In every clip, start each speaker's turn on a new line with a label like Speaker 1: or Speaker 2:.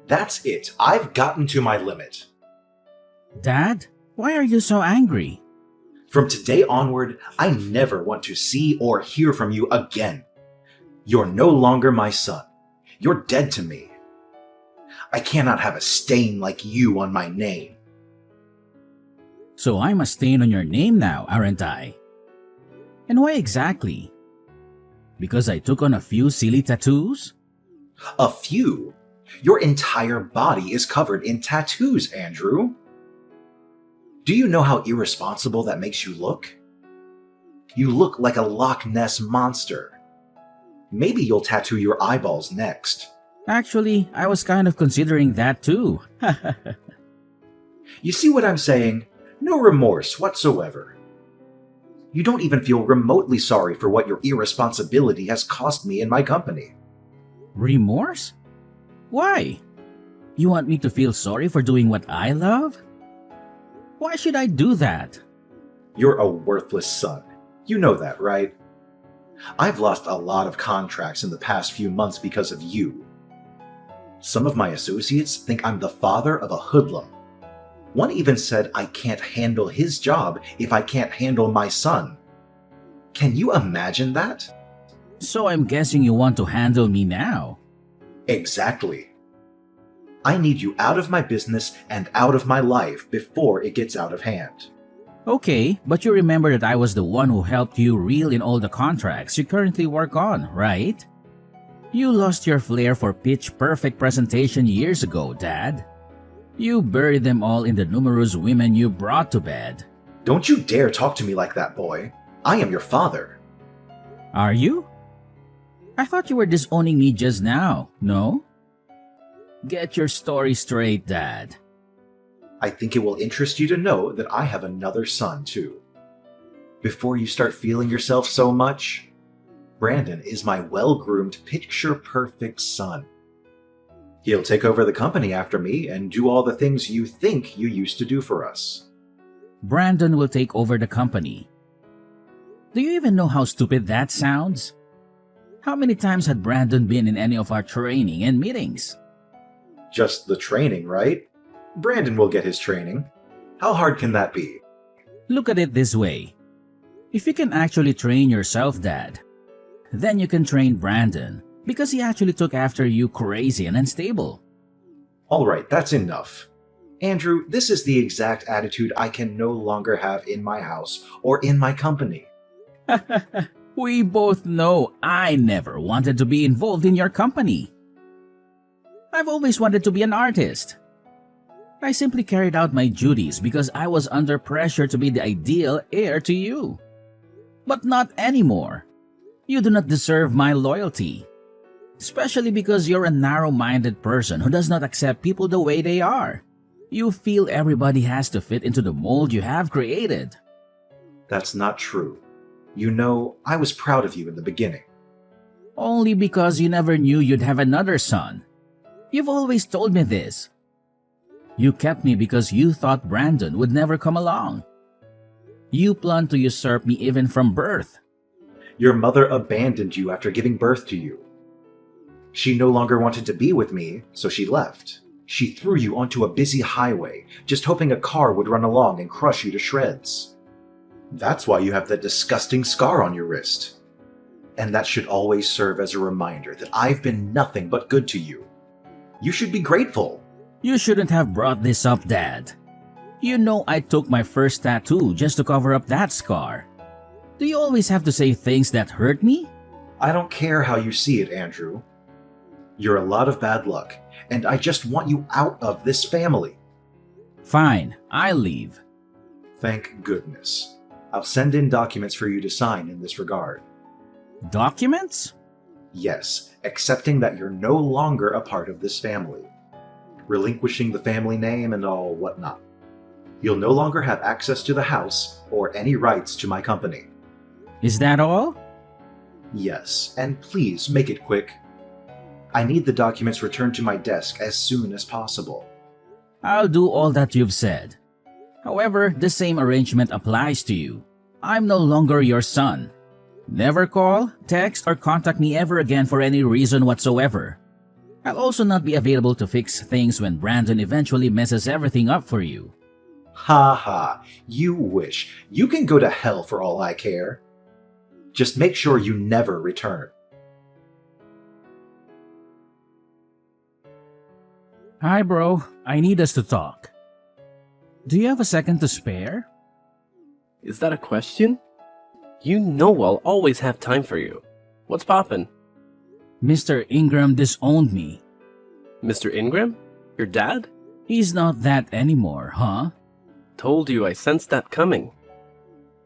Speaker 1: That's it. I've gotten to my limit.
Speaker 2: Dad, why are you so angry?
Speaker 1: From today onward, I never want to see or hear from you again. You're no longer my son. You're dead to me. I cannot have a stain like you on my name.
Speaker 2: So I'm a stain on your name now, aren't I? And why exactly? Because I took on a few silly tattoos?
Speaker 1: A few? Your entire body is covered in tattoos, Andrew. Do you know how irresponsible that makes you look? You look like a Loch Ness monster. Maybe you'll tattoo your eyeballs next.
Speaker 2: Actually, I was kind of considering that too.
Speaker 1: You see what I'm saying? No remorse whatsoever. You don't even feel remotely sorry for what your irresponsibility has cost me in my company.
Speaker 2: Remorse? Why? You want me to feel sorry for doing what I love? Why should I do that?
Speaker 1: You're a worthless son. You know that, right? I've lost a lot of contracts in the past few months because of you. Some of my associates think I'm the father of a hoodlum. One even said I can't handle his job if I can't handle my son. Can you imagine that?
Speaker 2: So I'm guessing you want to handle me now.
Speaker 1: Exactly. I need you out of my business and out of my life before it gets out of hand.
Speaker 2: Okay, but you remember that I was the one who helped you reel in all the contracts you currently work on, right? You lost your flair for pitch-perfect presentation years ago, Dad. You buried them all in the numerous women you brought to bed.
Speaker 1: Don't you dare talk to me like that, boy. I am your father.
Speaker 2: Are you? I thought you were disowning me just now, no? Get your story straight, Dad.
Speaker 1: I think it will interest you to know that I have another son, too. Before you start feeling yourself so much, Brandon is my well-groomed, picture-perfect son. He'll take over the company after me and do all the things you think you used to do for us.
Speaker 2: Brandon will take over the company. Do you even know how stupid that sounds? How many times had Brandon been in any of our training and meetings?
Speaker 1: Just the training, right? Brandon will get his training. How hard can that be?
Speaker 2: Look at it this way. If you can actually train yourself, Dad, then you can train Brandon because he actually took after you crazy and unstable.
Speaker 1: Alright, that's enough. Andrew, this is the exact attitude I can no longer have in my house or in my company.
Speaker 2: We both know I never wanted to be involved in your company. I've always wanted to be an artist. I simply carried out my duties because I was under pressure to be the ideal heir to you. But not anymore. You do not deserve my loyalty. Especially because you're a narrow-minded person who does not accept people the way they are. You feel everybody has to fit into the mold you have created.
Speaker 1: That's not true. You know, I was proud of you in the beginning.
Speaker 2: Only because you never knew you'd have another son. You've always told me this. You kept me because you thought Brandon would never come along. You planned to usurp me even from birth.
Speaker 1: Your mother abandoned you after giving birth to you. She no longer wanted to be with me, so she left. She threw you onto a busy highway, just hoping a car would run along and crush you to shreds. That's why you have that disgusting scar on your wrist. And that should always serve as a reminder that I've been nothing but good to you. You should be grateful.
Speaker 2: You shouldn't have brought this up, Dad. You know I took my first tattoo just to cover up that scar. Do you always have to say things that hurt me?
Speaker 1: I don't care how you see it, Andrew. You're a lot of bad luck, and I just want you out of this family.
Speaker 2: Fine, I'll leave.
Speaker 1: Thank goodness. I'll send in documents for you to sign in this regard.
Speaker 2: Documents?
Speaker 1: Yes, accepting that you're no longer a part of this family. Relinquishing the family name and all whatnot. You'll no longer have access to the house or any rights to my company.
Speaker 2: Is that all?
Speaker 1: Yes, and please make it quick. I need the documents returned to my desk as soon as possible.
Speaker 2: I'll do all that you've said. However, the same arrangement applies to you. I'm no longer your son. Never call, text, or contact me ever again for any reason whatsoever. I'll also not be available to fix things when Brandon eventually messes everything up for you.
Speaker 1: Ha ha, you wish. You can go to hell for all I care. Just make sure you never return.
Speaker 2: Hi, bro. I need us to talk. Do you have a second to spare?
Speaker 3: Is that a question? You know I'll always have time for you. What's poppin'?
Speaker 2: Mr. Ingram disowned me.
Speaker 3: Mr. Ingram? Your dad?
Speaker 2: He's not that anymore, huh?
Speaker 3: Told you I sensed that coming.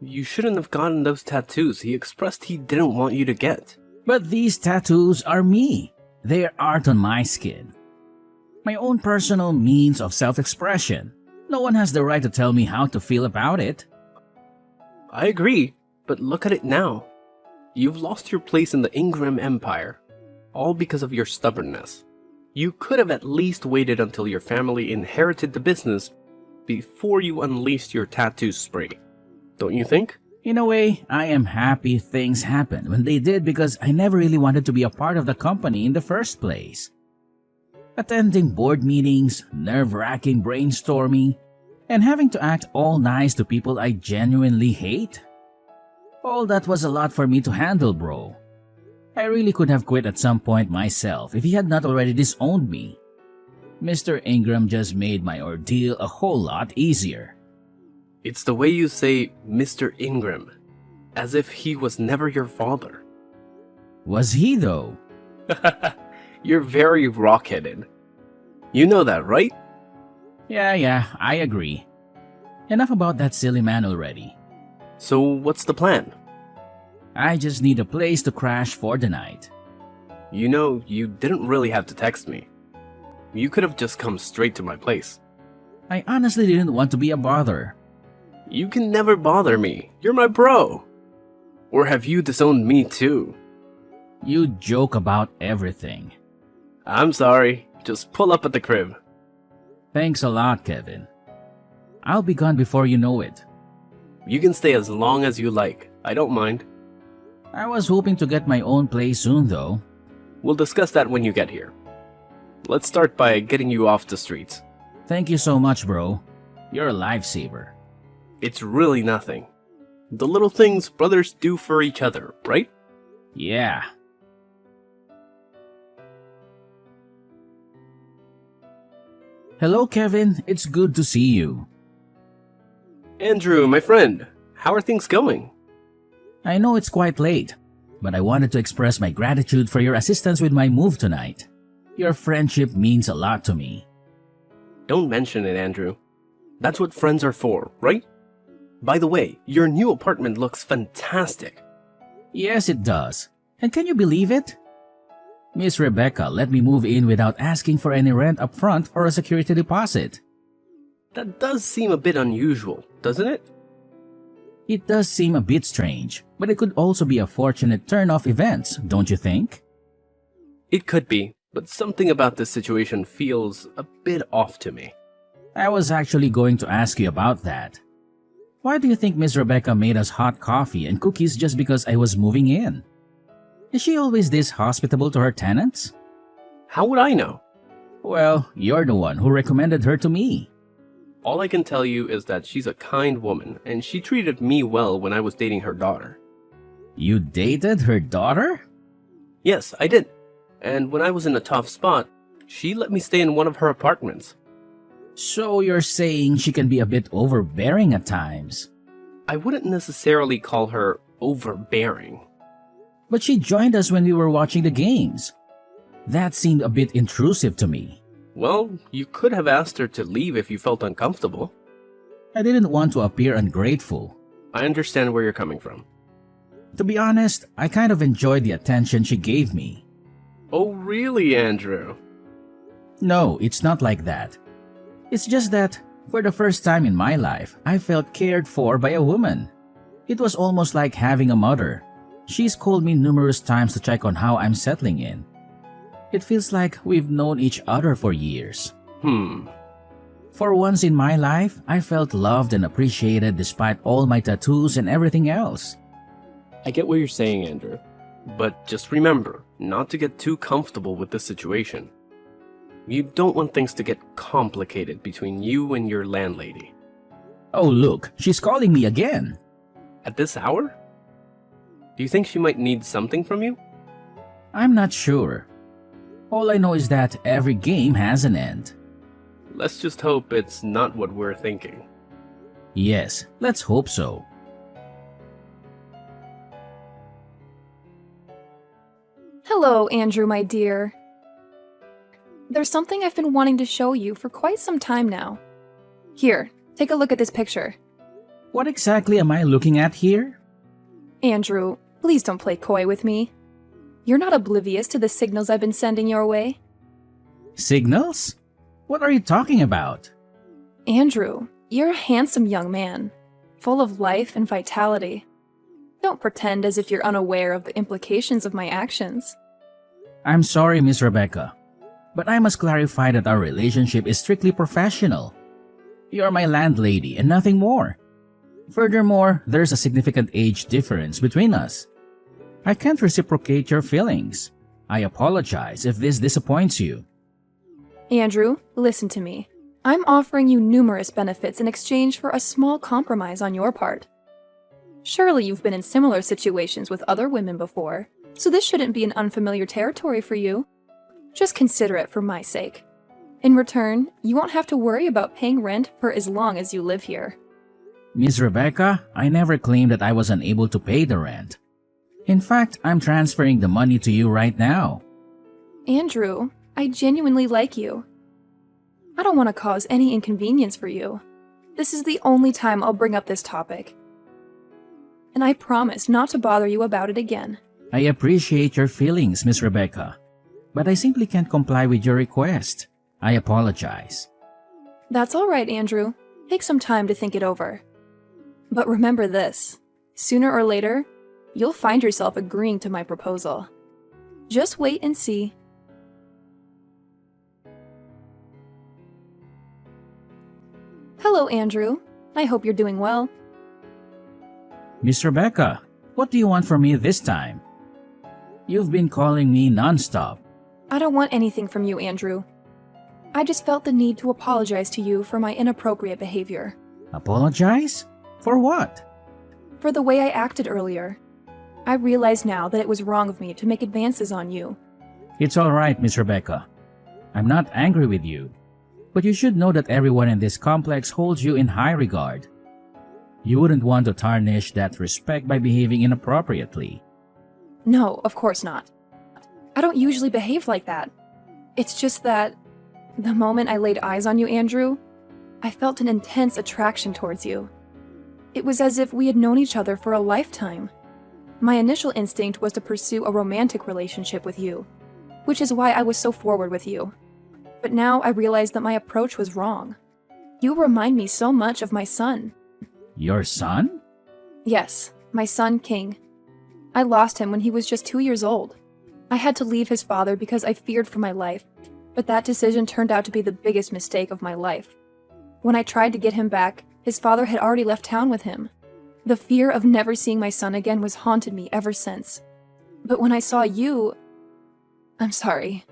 Speaker 3: You shouldn't have gotten those tattoos he expressed he didn't want you to get.
Speaker 2: But these tattoos are me. They are art on my skin. My own personal means of self-expression. No one has the right to tell me how to feel about it.
Speaker 3: I agree, but look at it now. You've lost your place in the Ingram Empire, all because of your stubbornness. You could have at least waited until your family inherited the business before you unleashed your tattoo spree. Don't you think?
Speaker 2: In a way, I am happy things happened when they did because I never really wanted to be a part of the company in the first place. Attending board meetings, nerve-wracking brainstorming, and having to act all nice to people I genuinely hate. All that was a lot for me to handle, bro. I really could have quit at some point myself if he had not already disowned me. Mr. Ingram just made my ordeal a whole lot easier.
Speaker 3: It's the way you say Mr. Ingram, as if he was never your father.
Speaker 2: Was he though?
Speaker 3: You're very rock-headed. You know that, right?
Speaker 2: Yeah, I agree. Enough about that silly man already.
Speaker 3: So what's the plan?
Speaker 2: I just need a place to crash for the night.
Speaker 3: You know, you didn't really have to text me. You could have just come straight to my place.
Speaker 2: I honestly didn't want to be a bother.
Speaker 3: You can never bother me. You're my bro. Or have you disowned me too?
Speaker 2: You joke about everything.
Speaker 3: I'm sorry. Just pull up at the crib.
Speaker 2: Thanks a lot, Kevin. I'll be gone before you know it.
Speaker 3: You can stay as long as you like. I don't mind.
Speaker 2: I was hoping to get my own place soon, though.
Speaker 3: We'll discuss that when you get here. Let's start by getting you off the streets.
Speaker 2: Thank you so much, bro. You're a lifesaver.
Speaker 3: It's really nothing. The little things brothers do for each other, right?
Speaker 2: Yeah. Hello, Kevin. It's good to see you.
Speaker 3: Andrew, my friend, how are things going?
Speaker 2: I know it's quite late, but I wanted to express my gratitude for your assistance with my move tonight. Your friendship means a lot to me.
Speaker 3: Don't mention it, Andrew. That's what friends are for, right? By the way, your new apartment looks fantastic.
Speaker 2: Yes, it does. And can you believe it? Miss Rebecca let me move in without asking for any rent up front or a security deposit.
Speaker 3: That does seem a bit unusual, doesn't it?
Speaker 2: It does seem a bit strange, but it could also be a fortunate turn of events, don't you think?
Speaker 3: It could be, but something about this situation feels a bit off to me.
Speaker 2: I was actually going to ask you about that. Why do you think Miss Rebecca made us hot coffee and cookies just because I was moving in? Is she always this hospitable to her tenants?
Speaker 3: How would I know?
Speaker 2: Well, you're the one who recommended her to me.
Speaker 3: All I can tell you is that she's a kind woman, and she treated me well when I was dating her daughter.
Speaker 2: You dated her daughter?
Speaker 3: Yes, I did. And when I was in a tough spot, she let me stay in one of her apartments.
Speaker 2: So you're saying she can be a bit overbearing at times?
Speaker 3: I wouldn't necessarily call her overbearing.
Speaker 2: But she joined us when we were watching the games. That seemed a bit intrusive to me.
Speaker 3: Well, you could have asked her to leave if you felt uncomfortable.
Speaker 2: I didn't want to appear ungrateful.
Speaker 3: I understand where you're coming from.
Speaker 2: To be honest, I kind of enjoyed the attention she gave me.
Speaker 3: Oh, really, Andrew?
Speaker 2: No, it's not like that. It's just that, for the first time in my life, I felt cared for by a woman. It was almost like having a mother. She's called me numerous times to check on how I'm settling in. It feels like we've known each other for years. For once in my life, I felt loved and appreciated despite all my tattoos and everything else.
Speaker 3: I get what you're saying, Andrew. But just remember not to get too comfortable with this situation. You don't want things to get complicated between you and your landlady.
Speaker 2: Oh, look, she's calling me again.
Speaker 3: At this hour? Do you think she might need something from you?
Speaker 2: I'm not sure. All I know is that every game has an end.
Speaker 3: Let's just hope it's not what we're thinking.
Speaker 2: Yes, let's hope so.
Speaker 4: Hello, Andrew, my dear. There's something I've been wanting to show you for quite some time now. Here, take a look at this picture.
Speaker 2: What exactly am I looking at here?
Speaker 4: Andrew, please don't play coy with me. You're not oblivious to the signals I've been sending your way.
Speaker 2: Signals? What are you talking about?
Speaker 4: Andrew, you're a handsome young man, full of life and vitality. Don't pretend as if you're unaware of the implications of my actions.
Speaker 2: I'm sorry, Miss Rebecca, but I must clarify that our relationship is strictly professional. You're my landlady and nothing more. Furthermore, there's a significant age difference between us. I can't reciprocate your feelings. I apologize if this disappoints you.
Speaker 4: Andrew, listen to me. I'm offering you numerous benefits in exchange for a small compromise on your part. Surely you've been in similar situations with other women before, so this shouldn't be an unfamiliar territory for you. Just consider it for my sake. In return, you won't have to worry about paying rent for as long as you live here.
Speaker 2: Miss Rebecca, I never claimed that I was unable to pay the rent. In fact, I'm transferring the money to you right now.
Speaker 4: Andrew, I genuinely like you. I don't want to cause any inconvenience for you. This is the only time I'll bring up this topic. And I promise not to bother you about it again.
Speaker 2: I appreciate your feelings, Miss Rebecca, but I simply can't comply with your request. I apologize.
Speaker 4: That's all right, Andrew. Take some time to think it over. But remember this, sooner or later, you'll find yourself agreeing to my proposal. Just wait and see. Hello, Andrew. I hope you're doing well.
Speaker 2: Miss Rebecca, what do you want from me this time? You've been calling me nonstop.
Speaker 4: I don't want anything from you, Andrew. I just felt the need to apologize to you for my inappropriate behavior.
Speaker 2: Apologize? For what?
Speaker 4: For the way I acted earlier. I realize now that it was wrong of me to make advances on you.
Speaker 2: It's all right, Miss Rebecca. I'm not angry with you, but you should know that everyone in this complex holds you in high regard. You wouldn't want to tarnish that respect by behaving inappropriately.
Speaker 4: No, of course not. I don't usually behave like that. It's just that the moment I laid eyes on you, Andrew, I felt an intense attraction towards you. It was as if we had known each other for a lifetime. My initial instinct was to pursue a romantic relationship with you, which is why I was so forward with you. But now I realize that my approach was wrong. You remind me so much of my son.
Speaker 2: Your son?
Speaker 4: Yes, my son, King. I lost him when he was just 2 years old. I had to leave his father because I feared for my life, but that decision turned out to be the biggest mistake of my life. When I tried to get him back, his father had already left town with him. The fear of never seeing my son again was haunted me ever since. But when I saw you... I'm sorry.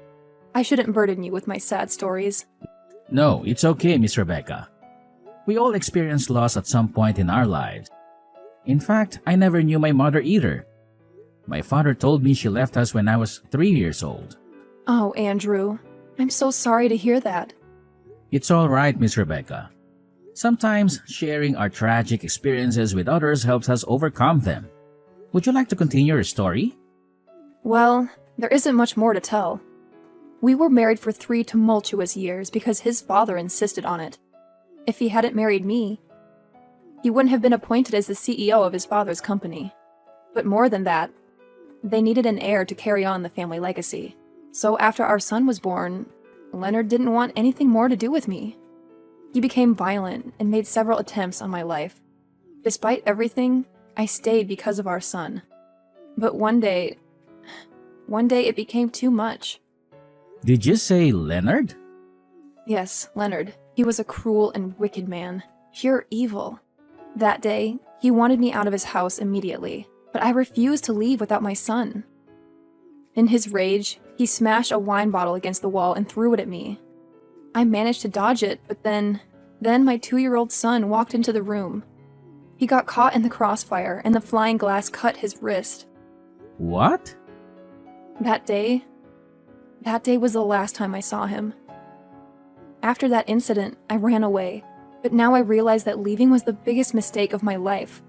Speaker 4: I shouldn't burden you with my sad stories.
Speaker 2: No, it's okay, Miss Rebecca. We all experience loss at some point in our lives. In fact, I never knew my mother either. My father told me she left us when I was 3 years old.
Speaker 4: Oh, Andrew. I'm so sorry to hear that.
Speaker 2: It's all right, Miss Rebecca. Sometimes sharing our tragic experiences with others helps us overcome them. Would you like to continue your story?
Speaker 4: Well, there isn't much more to tell. We were married for 3 tumultuous years because his father insisted on it. If he hadn't married me, he wouldn't have been appointed as the CEO of his father's company. But more than that, they needed an heir to carry on the family legacy. So after our son was born, Leonard didn't want anything more to do with me. He became violent and made several attempts on my life. Despite everything, I stayed because of our son. But one day it became too much.
Speaker 2: Did you say Leonard?
Speaker 4: Yes, Leonard. He was a cruel and wicked man. Pure evil. That day, he wanted me out of his house immediately, but I refused to leave without my son. In his rage, He smashed a wine bottle against the wall and threw it at me. I managed to dodge it, but then my 2-year-old son walked into the room. He got caught in the crossfire, and the flying glass cut his wrist.
Speaker 2: What?
Speaker 4: That day was the last time I saw him. After that incident, I ran away, but now I realize that leaving was the biggest mistake of my life.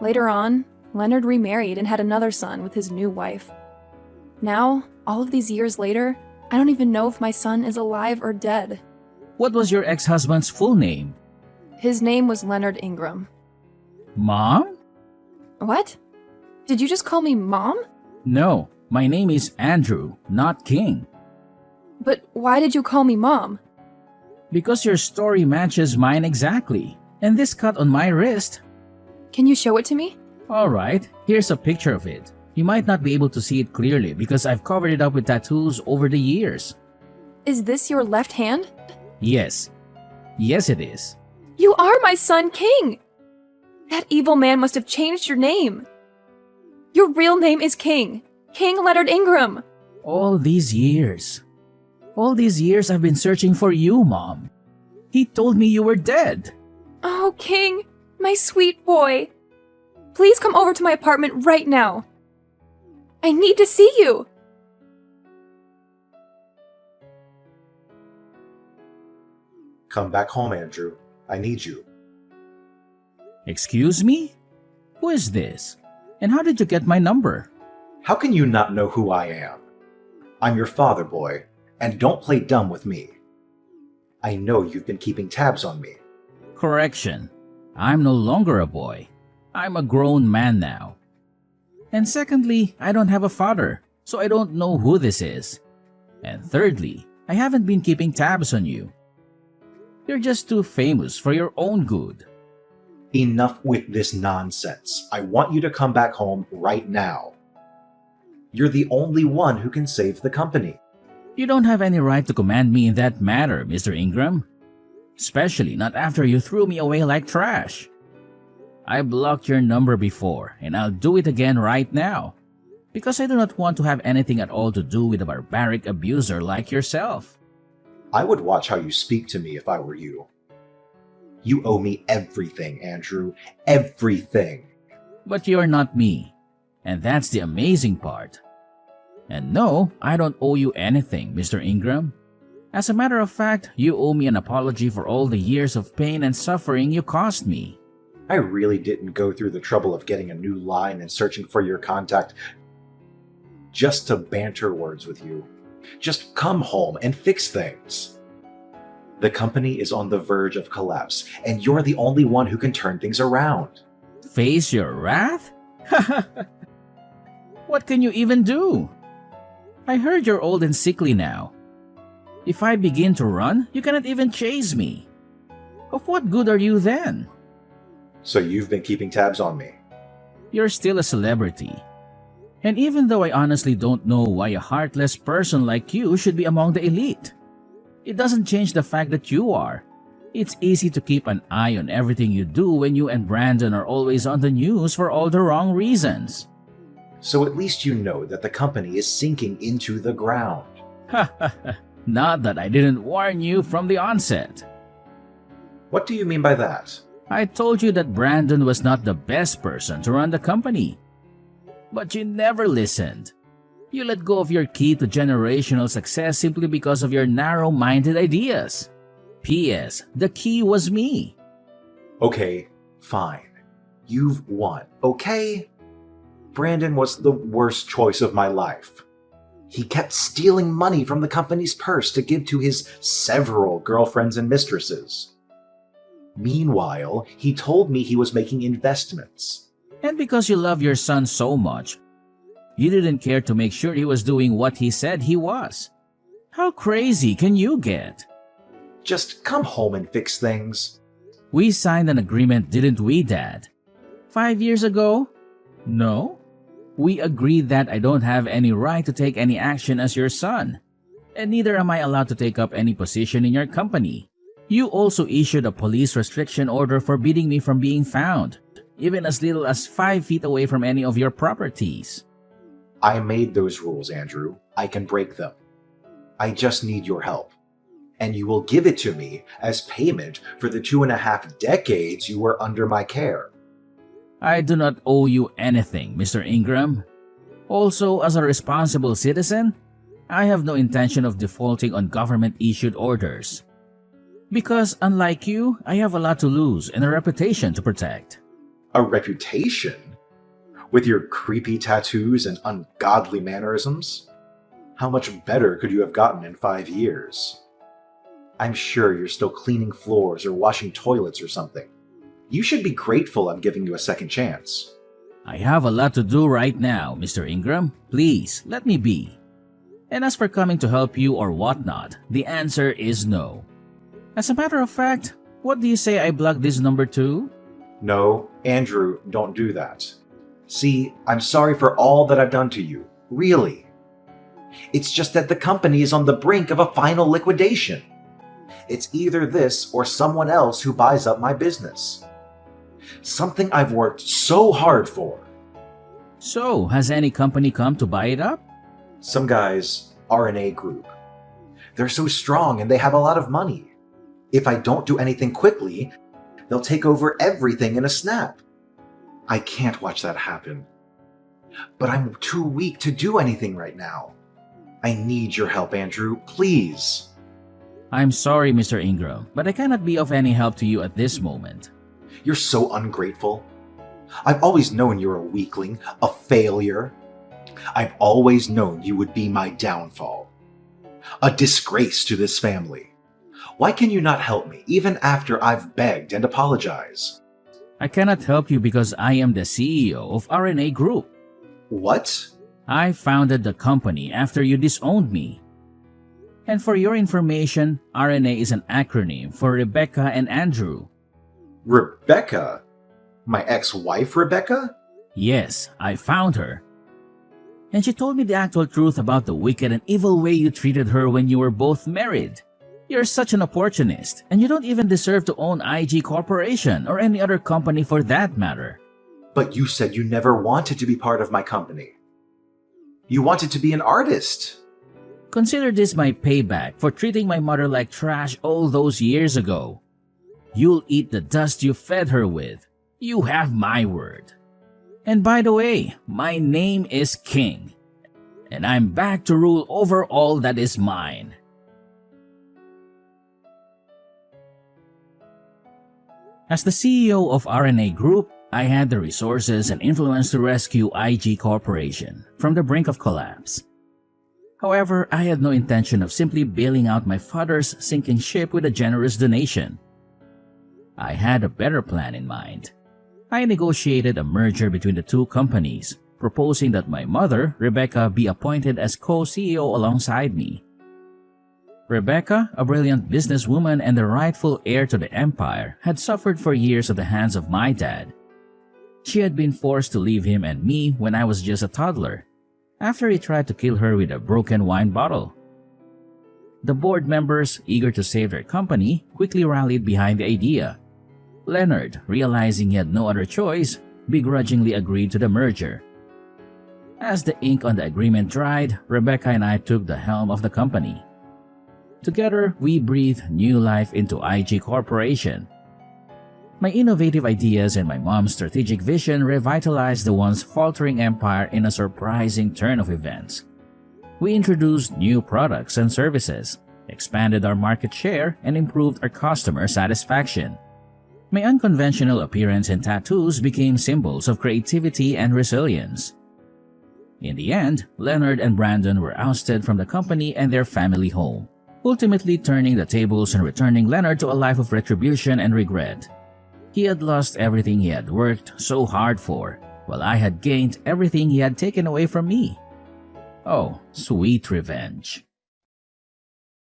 Speaker 4: Later on, Leonard remarried and had another son with his new wife. Now, all of these years later, I don't even know if my son is alive or dead.
Speaker 2: What was your ex-husband's full name?
Speaker 4: His name was Leonard Ingram.
Speaker 2: Mom?
Speaker 4: What? Did you just call me Mom?
Speaker 2: No, my name is Andrew, not King.
Speaker 4: But why did you call me Mom?
Speaker 2: Because your story matches mine exactly. And this cut on my wrist.
Speaker 4: Can you show it to me?
Speaker 2: Alright, here's a picture of it. You might not be able to see it clearly because I've covered it up with tattoos over the years.
Speaker 4: Is this your left hand?
Speaker 2: Yes. Yes, it is.
Speaker 4: You are my son, King! That evil man must have changed your name. Your real name is King. King Leonard Ingram.
Speaker 2: All these years I've been searching for you, Mom. He told me you were dead.
Speaker 4: Oh, King, my sweet boy. Please come over to my apartment right now. I need to see you.
Speaker 1: Come back home, Andrew. I need you.
Speaker 2: Excuse me? Who is this? And how did you get my number?
Speaker 1: How can you not know who I am? I'm your father, boy, and don't play dumb with me. I know you've been keeping tabs on me.
Speaker 2: Correction. I'm no longer a boy. I'm a grown man now. And secondly, I don't have a father, so I don't know who this is. And thirdly, I haven't been keeping tabs on you. You're just too famous for your own good.
Speaker 1: Enough with this nonsense. I want you to come back home right now. You're the only one who can save the company.
Speaker 2: You don't have any right to command me in that matter, Mr. Ingram. Especially not after you threw me away like trash. I blocked your number before, and I'll do it again right now. Because I do not want to have anything at all to do with a barbaric abuser like yourself.
Speaker 1: I would watch how you speak to me if I were you. You owe me everything, Andrew. Everything.
Speaker 2: But you're not me. And that's the amazing part. And no, I don't owe you anything, Mr. Ingram. As a matter of fact, you owe me an apology for all the years of pain and suffering you caused me.
Speaker 1: I really didn't go through the trouble of getting a new line and searching for your contact just to banter words with you. Just come home and fix things. The company is on the verge of collapse, and you're the only one who can turn things around.
Speaker 2: Face your wrath? What can you even do? I heard you're old and sickly now. If I begin to run, you cannot even chase me. Of what good are you then?
Speaker 1: So you've been keeping tabs on me.
Speaker 2: You're still a celebrity. And even though I honestly don't know why a heartless person like you should be among the elite, it doesn't change the fact that you are. It's easy to keep an eye on everything you do when you and Brandon are always on the news for all the wrong reasons.
Speaker 1: So at least you know that the company is sinking into the ground.
Speaker 2: Not that I didn't warn you from the onset.
Speaker 1: What do you mean by that?
Speaker 2: I told you that Brandon was not the best person to run the company. But you never listened. You let go of your key to generational success simply because of your narrow-minded ideas. P.S. The key was me.
Speaker 1: Okay, fine. You've won, okay? Brandon was the worst choice of my life. He kept stealing money from the company's purse to give to his several girlfriends and mistresses. Meanwhile, he told me he was making investments.
Speaker 2: And because you love your son so much, you didn't care to make sure he was doing what he said he was. How crazy can you get?
Speaker 1: Just come home and fix things.
Speaker 2: We signed an agreement, didn't we, Dad? 5 years ago? No? We agreed that I don't have any right to take any action as your son, and neither am I allowed to take up any position in your company. You also issued a police restriction order forbidding me from being found, even as little as 5 feet away from any of your properties.
Speaker 1: I made those rules, Andrew. I can break them. I just need your help. And you will give it to me as payment for the 2.5 decades you were under my care.
Speaker 2: I do not owe you anything, Mr. Ingram. Also, as a responsible citizen, I have no intention of defaulting on government-issued orders. Because, unlike you, I have a lot to lose and a reputation to protect.
Speaker 1: A reputation? With your creepy tattoos and ungodly mannerisms? How much better could you have gotten in 5 years? I'm sure you're still cleaning floors or washing toilets or something. You should be grateful I'm giving you a second chance.
Speaker 2: I have a lot to do right now, Mr. Ingram. Please, let me be. And as for coming to help you or whatnot, the answer is no. As a matter of fact, what do you say I block this number too?
Speaker 1: No, Andrew, don't do that. See, I'm sorry for all that I've done to you. Really. It's just that the company is on the brink of a final liquidation. It's either this or someone else who buys up my business. Something I've worked so hard for.
Speaker 2: So, has any company come to buy it up?
Speaker 1: Some guys, RNA Group. They're so strong and they have a lot of money. If I don't do anything quickly, they'll take over everything in a snap. I can't watch that happen. But I'm too weak to do anything right now. I need your help, Andrew, please.
Speaker 2: I'm sorry, Mr. Ingram, but I cannot be of any help to you at this moment.
Speaker 1: You're so ungrateful. I've always known you're a weakling, a failure. I've always known you would be my downfall. A disgrace to this family. Why can you not help me, even after I've begged and apologized?
Speaker 2: I cannot help you because I am the CEO of RNA Group.
Speaker 1: What?
Speaker 2: I founded the company after you disowned me. And for your information, RNA is an acronym for Rebecca and Andrew.
Speaker 1: Rebecca? My ex-wife, Rebecca?
Speaker 2: Yes, I found her. And she told me the actual truth about the wicked and evil way you treated her when you were both married. You're such an opportunist, and you don't even deserve to own IG Corporation or any other company for that matter.
Speaker 1: But you said you never wanted to be part of my company. You wanted to be an artist.
Speaker 2: Consider this my payback for treating my mother like trash all those years ago. You'll eat the dust you fed her with. You have my word. And by the way, my name is King, and I'm back to rule over all that is mine. As the CEO of RNA Group, I had the resources and influence to rescue IG Corporation from the brink of collapse. However, I had no intention of simply bailing out my father's sinking ship with a generous donation. I had a better plan in mind. I negotiated a merger between the two companies, proposing that my mother, Rebecca, be appointed as co-CEO alongside me. Rebecca, a brilliant businesswoman and the rightful heir to the empire, had suffered for years at the hands of my dad. She had been forced to leave him and me when I was just a toddler, after he tried to kill her with a broken wine bottle. The board members, eager to save their company, quickly rallied behind the idea. Leonard, realizing he had no other choice, begrudgingly agreed to the merger. As the ink on the agreement dried, Rebecca and I took the helm of the company. Together, we breathed new life into IG Corporation. My innovative ideas and my mom's strategic vision revitalized the once faltering empire in a surprising turn of events. We introduced new products and services, expanded our market share, and improved our customer satisfaction. My unconventional appearance and tattoos became symbols of creativity and resilience. In the end, Leonard and Brandon were ousted from the company and their family home, ultimately turning the tables and returning Leonard to a life of retribution and regret. He had lost everything he had worked so hard for, while I had gained everything he had taken away from me. Oh, sweet revenge.